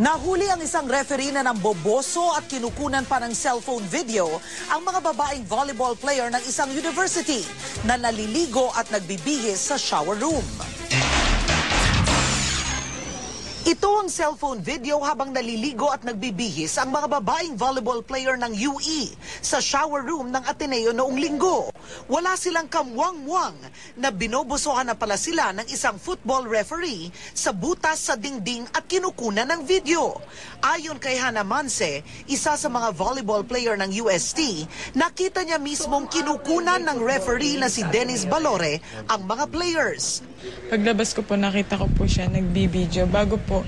Nahuli ang isang referee na namboboso at kinukunan pa ng cellphone video ang mga babaeng volleyball player ng isang university na naliligo at nagbibihis sa shower room. Ito ang cellphone video habang naliligo at nagbibihis ang mga babaeng volleyball player ng UE sa shower room ng Ateneo noong linggo. Wala silang kamwang-mwang na binobosohan na pala sila ng isang football referee sa butas sa dingding at kinukunan ng video. Ayon kay Hannah Manse, isa sa mga volleyball player ng UST, nakita niya mismong kinukunan ng referee na si Dennis Balore ang mga players. Paglabas ko po, nakita ko po siya nagbibideo. Bago po,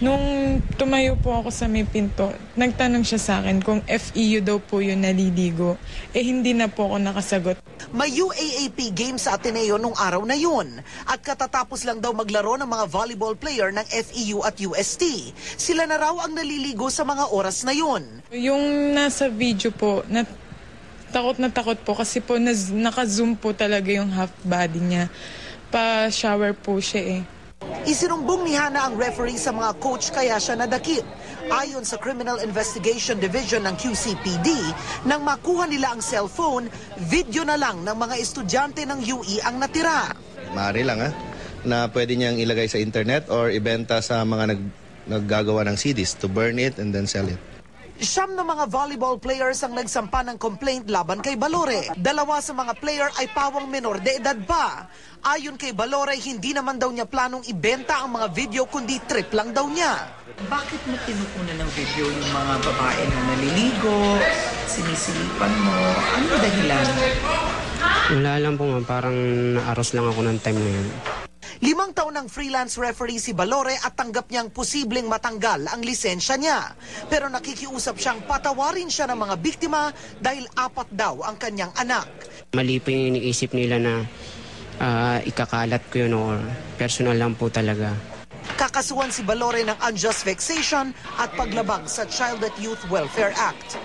nung tumayo po ako sa may pinto, nagtanong siya sa akin kung FEU daw po yung naliligo. Hindi na po ako nakasagot. May UAAP game sa Ateneo nung araw na yun. At katatapos lang daw maglaro ng mga volleyball player ng FEU at UST. Sila na raw ang naliligo sa mga oras na yun. Yung nasa video po, na takot po kasi po naka-zoom po talaga yung half body niya. Pa-shower po siya Isinumbong ni Hannah ang referee sa mga coach kaya siya nadakip. Ayon sa Criminal Investigation Division ng QCPD, nang makuha nila ang cellphone, video na lang ng mga estudyante ng UE ang natira. Maaari lang na pwede niyang ilagay sa internet or ibenta sa mga naggagawa ng CDs to burn it and then sell it. Siyam na mga volleyball players ang nagsampa ng complaint laban kay Balore. Dalawa sa mga player ay pawang menor de edad pa. Ayon kay Balore, hindi naman daw niya planong ibenta ang mga video kundi trip lang daw niya. Bakit mo kinukunan ng video yung mga babae na naliligo, sinisilipan mo? Ano dahilan? Wala lang po ma'am, parang naaros lang ako ng time na yun. 5 taon ng freelance referee si Balore at tanggap niyang posibleng matanggal ang lisensya niya. Pero nakikiusap siyang patawarin siya ng mga biktima dahil 4 daw ang kanyang anak. Mali po yung iniisip nila na ikakalat ko yun or personal lang po talaga. Kakasuhan si Balore ng unjust vexation at paglabag sa Child at Youth Welfare Act.